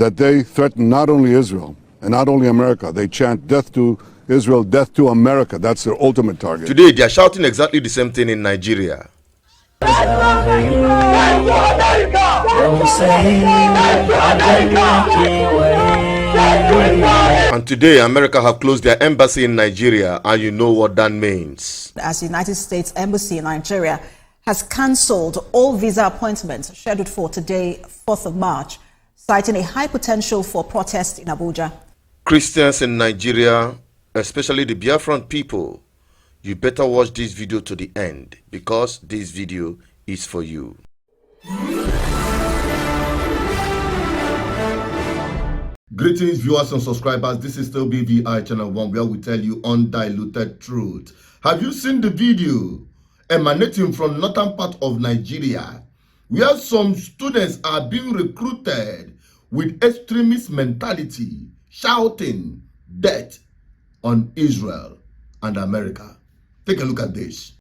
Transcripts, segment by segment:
that they threaten not only Israel and not only America. They chant death to Israel, death to America. That's their ultimate target. Today, they are shouting exactly the same thing in Nigeria. And today, America have closed their embassy in Nigeria, and you know what that means. As the United States Embassy in Nigeria has cancelled all visa appointments scheduled for today, 4th of March, citing a high potential for protest in Abuja. Christians in Nigeria, especially the Biafran people, you better watch this video to the end, because this video is for you. Greetings viewers and subscribers, this is still BVI Channel 1 where we tell you undiluted truth. Have you seen the video emanating from northern part of Nigeria where some students are being recruited with extremist mentality, shouting death on Israel and America? Take a look at this.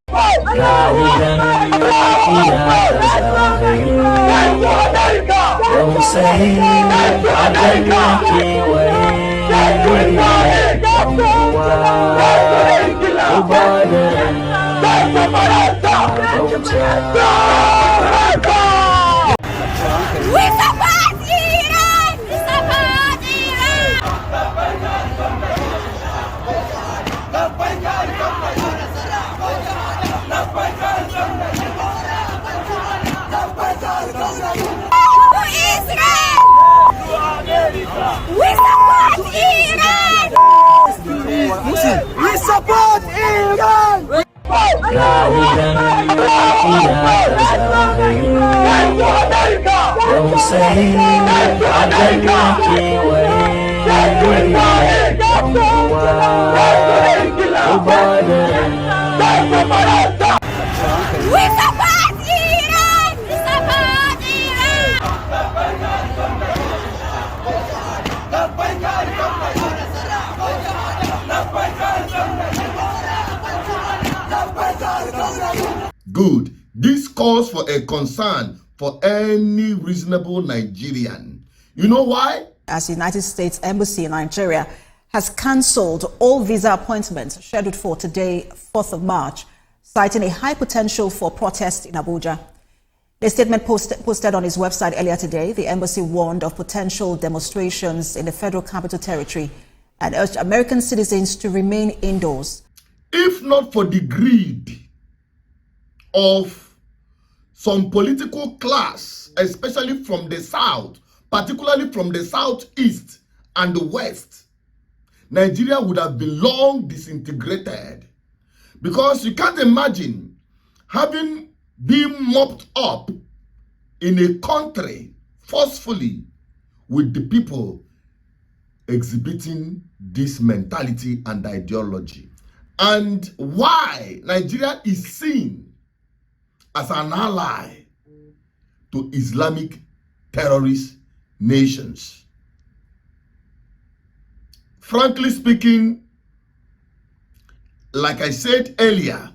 We support Iran! Good. This calls for a concern for any reasonable Nigerian. You know why? As the United States Embassy in Nigeria has cancelled all visa appointments scheduled for today, 4th of March, citing a high potential for protest in Abuja. The statement posted on its website earlier today, the embassy warned of potential demonstrations in the Federal Capital Territory and urged American citizens to remain indoors. If not for the greed of some political class, especially from the south, particularly from the southeast and the west, Nigeria would have been long disintegrated. Because you can't imagine having been mopped up in a country forcefully with the people exhibiting this mentality and ideology. And why Nigeria is seen as an ally to Islamic terrorist nations. Frankly speaking, like I said earlier,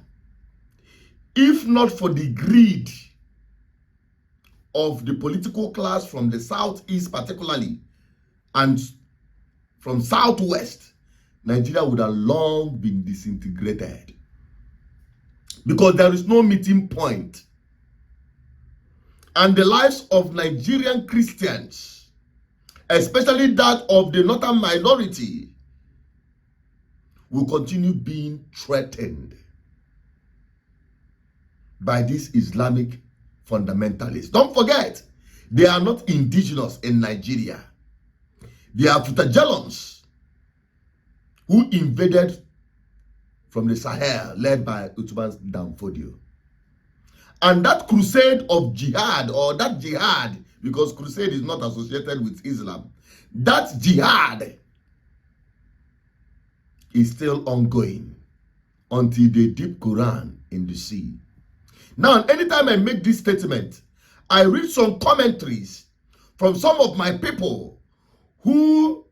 if not for the greed of the political class from the southeast particularly and from southwest, Nigeria would have long been disintegrated. Because there is no meeting point. And the lives of Nigerian Christians, especially that of the northern minority, will continue being threatened by these Islamic fundamentalists. Don't forget, they are not indigenous in Nigeria. They are Futajalons who invaded from the Sahel, led by Uthman's Danfodio. And that crusade of jihad, or that jihad, because crusade is not associated with Islam, that jihad is still ongoing until they dip Quran in the sea. Now, anytime I make this statement, I read some commentaries from some of my people who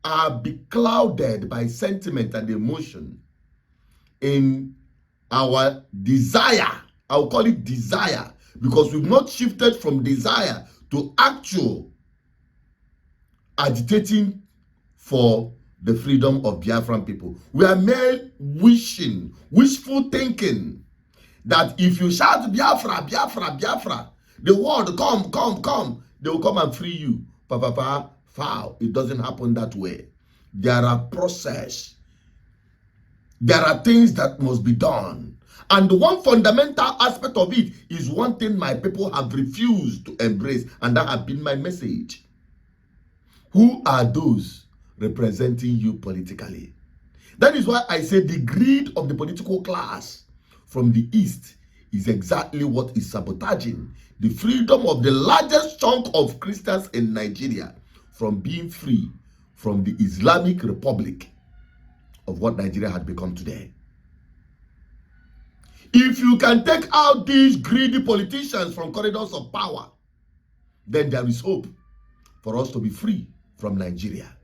are beclouded by sentiment and emotion in our desire. I'll call it desire, because we've not shifted from desire to actual agitating for the freedom of Biafran people. We are mere wishful thinking that if you shout Biafra, Biafra, Biafra, the world come, they will come and free you. Foul. It doesn't happen that way. There are process. There are things that must be done. And one fundamental aspect of it is one thing my people have refused to embrace, and that has been my message. Who are those representing you politically? That is why I say the greed of the political class from the East is exactly what is sabotaging the freedom of the largest chunk of Christians in Nigeria from being free from the Islamic Republic of what Nigeria had become today. If you can take out these greedy politicians from corridors of power, then there is hope for us to be free from Nigeria.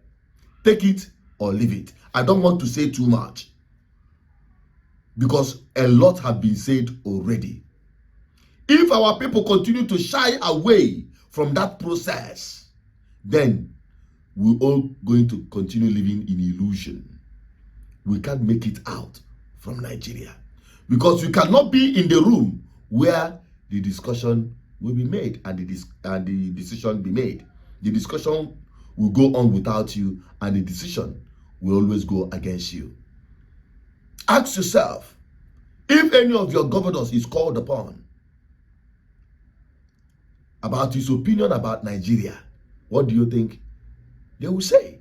Take it or leave it. I don't want to say too much because a lot have been said already. If our people continue to shy away from that process, then we're all going to continue living in illusion. We can't make it out from Nigeria because we cannot be in the room where the discussion will be made and the decision be made. The discussion will go on without you, and the decision will always go against you. Ask yourself, if any of your governors is called upon about his opinion about Nigeria, what do you think they will say?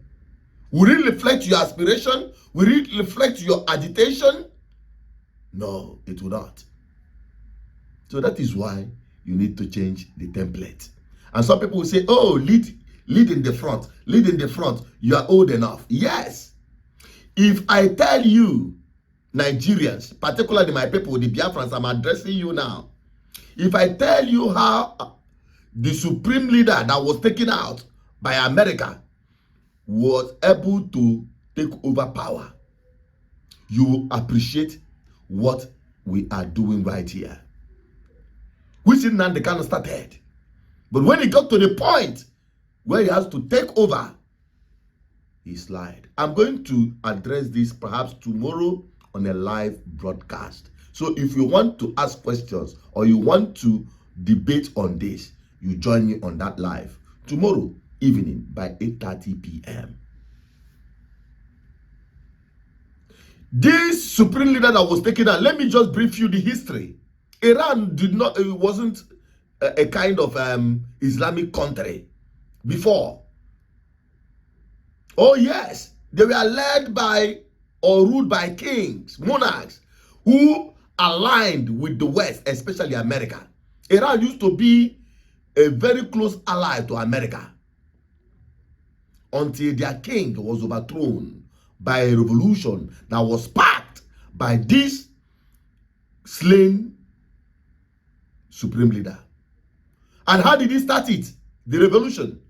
Will it reflect your aspiration? Will it reflect your agitation? No, it will not. So that is why you need to change the template. And some people will say, oh, lead in the front, lead in the front. You are old enough. Yes. If I tell you, Nigerians, particularly my people, the Biafrans, I'm addressing you now. If I tell you how the supreme leader that was taken out by America was able to take over power, you will appreciate what we are doing right here. Which Nnamdi Kanu started. But when he got to the point where he has to take over, he slid. I'm going to address this perhaps tomorrow on a live broadcast. So if you want to ask questions or you want to debate on this, you join me on that live tomorrow evening by 8:30 p.m. This supreme leader that was taken out, let me just brief you the history. Iran wasn't a kind of Islamic country before. Oh yes, they were led by or ruled by kings, monarchs, who aligned with the West, especially America. Iran used to be a very close ally to America until their king was overthrown by a revolution that was sparked by this slain supreme leader. And how did he start it? The revolution.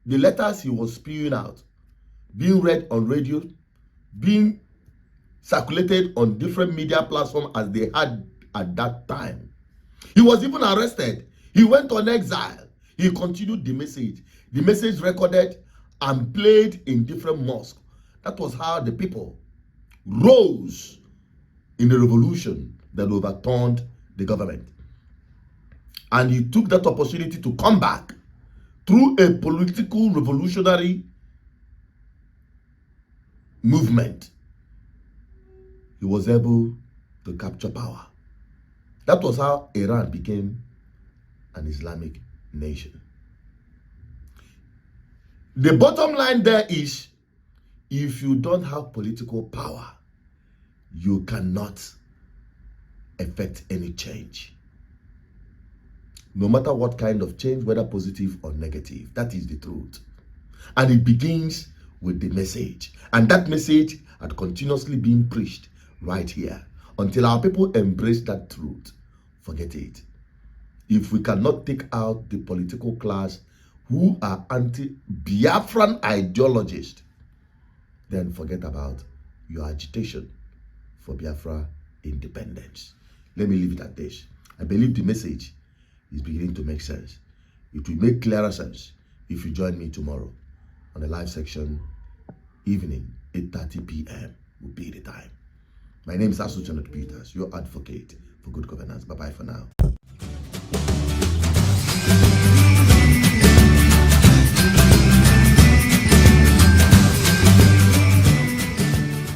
The letters he was spewing out, being read on radio, being circulated on different media platforms as they had at that time. He was even arrested. He went on exile. He continued the message. The message recorded and played in different mosques. That was how the people rose in the revolution that overturned the government. And he took that opportunity to come back through a political revolutionary movement. He was able to capture power. That was how Iran became an Islamic nation. The bottom line there is, if you don't have political power, you cannot effect any change. No matter what kind of change, whether positive or negative, that is the truth. And it begins with the message. And that message had continuously been preached right here. Until our people embrace that truth, forget it. If we cannot take out the political class who are anti-Biafran ideologists, then forget about your agitation for Biafra independence. Let me leave it at this. I believe the message is beginning to make sense. It will make clearer sense if you join me tomorrow. on the live section. Evening, 8:30 p.m. will be the time. My name is Asuchanot Peters, your advocate for good governance. Bye-bye for now.